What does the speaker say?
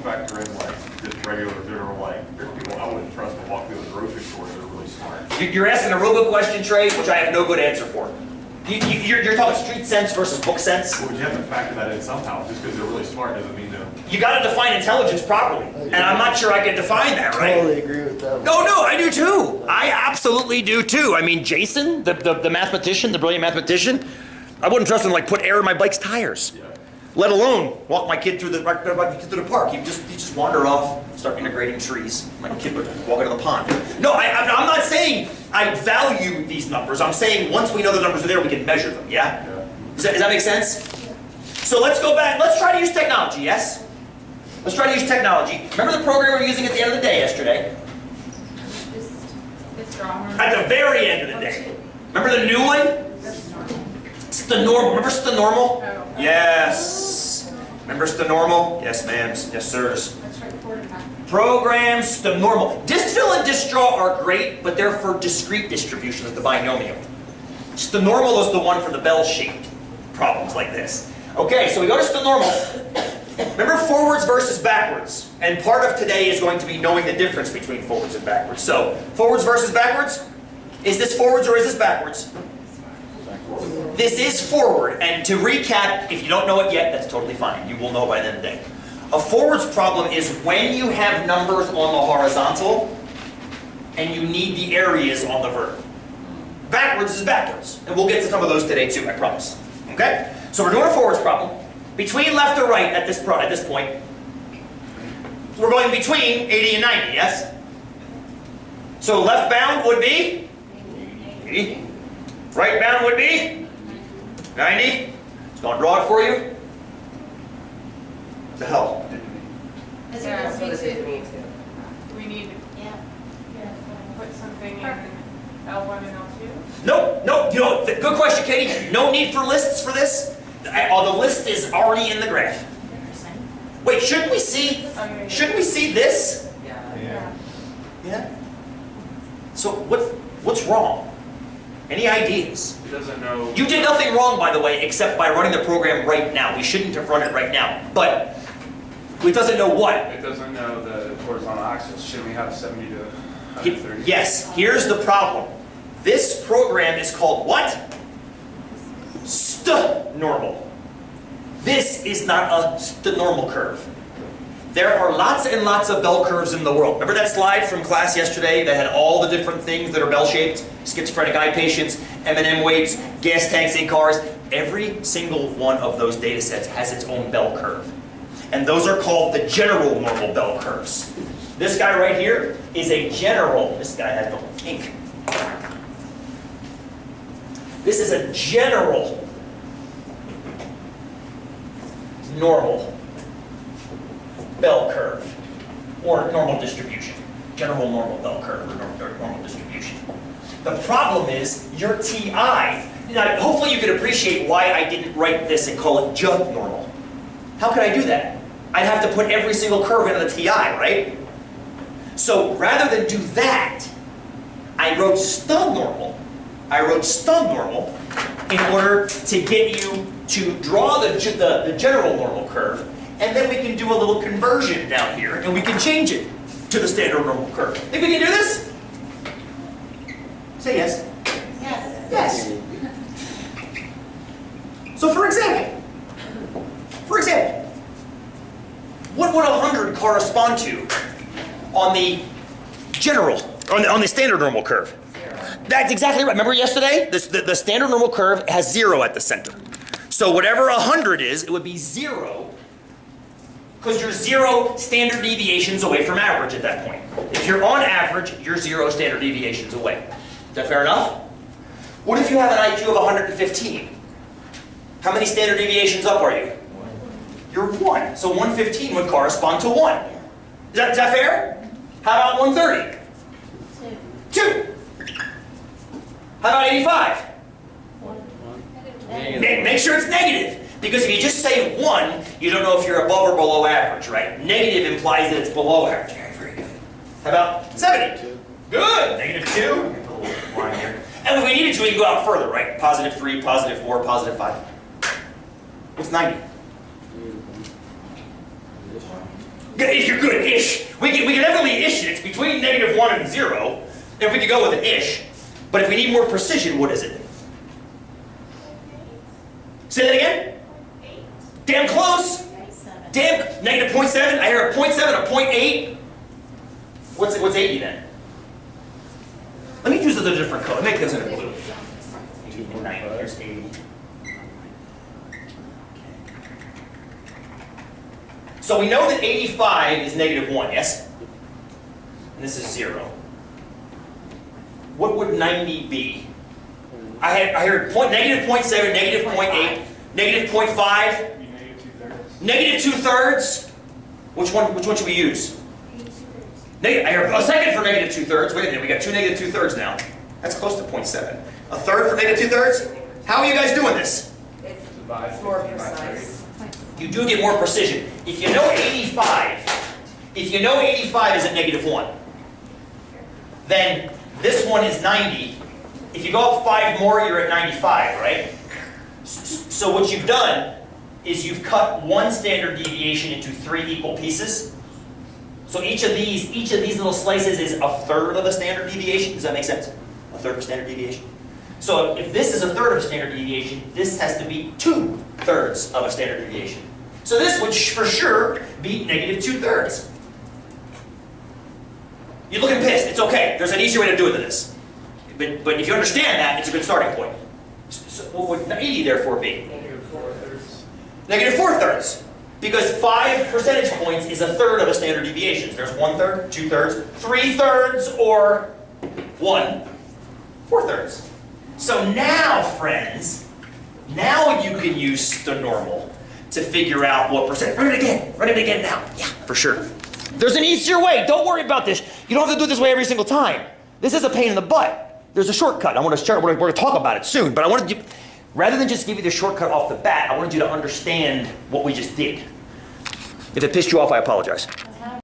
factor in like just regular general, like there's people I wouldn't trust to walk through the grocery store that are really smart. You're asking a real good question, Trey, which I have no good answer for. You're talking street sense versus book sense? Well, you have to factor that in somehow. Just because they're really smart doesn't mean they're... You got to define intelligence properly. And I'm not sure I can define that, right? I totally agree with that. No, I do too. I absolutely do too. I mean, Jason, the mathematician, the brilliant mathematician, I wouldn't trust him to like put air in my bike's tires. Yeah. Let alone walk my kid through the park. He'd just wander off, start integrating trees. My kid would walk into the pond. No, I'm not saying I value these numbers. I'm saying once we know the numbers are there, we can measure them, yeah? Does that make sense? So let's go back. Let's try to use technology, yes? Let's try to use technology. Remember the program we were using at the end of the day yesterday? At the very end of the day. Remember the new one? Stenormal. Remember Stenormal? Yes. Remember Stenormal? Yes, ma'am. Yes, sirs. Program Stenormal. Distfill and Distraw are great, but they're for discrete distribution of the binomial. Stenormal is the one for the bell-shaped problems like this. Okay, so we go to Stenormal. Remember forwards versus backwards. And part of today is going to be knowing the difference between forwards and backwards. So, forwards versus backwards? Is this forwards or is this backwards? This is forward, and to recap, if you don't know it yet, that's totally fine. You will know by the end of the day. A forwards problem is when you have numbers on the horizontal and you need the areas on the vertical. Backwards is backwards, and we'll get to some of those today too, I promise. Okay? So we're doing a forwards problem. Between left or right at this point, we're going between 80 and 90, yes? So left bound would be 80. Right bound would be 90. It's going to draw it for you. What the hell? Yeah, me too. We need to put something in L1 and L2? No. You know, good question, Katie. No need for lists for this. The list is already in the graph. Wait, shouldn't we see this? Yeah. So what's wrong? Any ideas? It doesn't know... You did nothing wrong, by the way, except by running the program right now. We shouldn't have run it right now. But it doesn't know what? It doesn't know the horizontal axis. Shouldn't we have 70 to 130? Yes, here's the problem. This program is called what? St-normal. This is not a st-normal curve. There are lots and lots of bell curves in the world. Remember that slide from class yesterday that had all the different things that are bell-shaped? Schizophrenic eye patients, M&M weights, gas tanks in cars. Every single one of those data sets has its own bell curve. And those are called the general normal bell curves. This guy right here is a general. This guy has no ink. This is a general normal bell curve, or normal distribution. General normal bell curve, or normal distribution. The problem is, your TI, now hopefully you can appreciate why I didn't write this and call it just normal. How could I do that? I'd have to put every single curve into the TI, right? So rather than do that, I wrote stub-normal. In order to get you to draw the general normal curve, and then we can do a little conversion down here, and we can change it to the standard normal curve. Think we can do this? Say yes. Yes. Yes. So for example, what would 100 correspond to on the general, on the standard normal curve? 0. That's exactly right. Remember yesterday? The standard normal curve has 0 at the center. So whatever 100 is, it would be 0, because you're 0 standard deviations away from average at that point. If you're on average, you're 0 standard deviations away. Is that fair enough? What if you have an IQ of 115? How many standard deviations up are you? You're 1. So 115 would correspond to 1. Is that fair? How about 130? 2. How about 85? Make sure it's negative. Because if you just say 1, you don't know if you're above or below average, right? Negative implies that it's below average. Very good. How about 70? Good. Negative 2. Let me put a little line here. And if we needed to, we can go out further, right? Positive 3, positive 4, positive 5. What's 90? You're good, ish. We can definitely ish it. It's between -1 and 0, if we could go with an ish. But if we need more precision, what is it? Say that again? Damn close. Damn, -0.7. I hear a 0.7, a 0.8. What's 80 then? Let me use a different color. Make this in a blue. 80 and 90. Here's 80. So we know that 85 is -1, yes? And this is 0. What would 90 be? I heard -0.7, -0.8, -0.5, Be -2/3. Which one should we use? I heard a second for -2/3. Wait a minute, we got two -2/3 now. That's close to 0.7. A third for -2/3? How are you guys doing this? It's more precise. You do get more precision. If you know 85 is at -1, then this one is 90. If you go up 5 more, you're at 95, right? So what you've done is you've cut one standard deviation into 3 equal pieces. So each of these little slices is a third of a standard deviation. Does that make sense? A third of a standard deviation. So if this is a third of a standard deviation, this has to be 2/3 of a standard deviation. So this would for sure be -2/3. You're looking pissed. It's okay. There's an easier way to do it than this. But if you understand that, it's a good starting point. So what would 80 therefore be? -4/3. Because 5 percentage points is a third of a standard deviation. There's 1/3, 2/3, 3/3, or 1/4. So now, friends, now you can use the normal to figure out what percent. Run it again now. Yeah, for sure. There's an easier way. Don't worry about this. You don't have to do it this way every single time. This is a pain in the butt. There's a shortcut. We're going to talk about it soon, but I wanted you, rather than just give you the shortcut off the bat, I wanted you to understand what we just did. If it pissed you off, I apologize.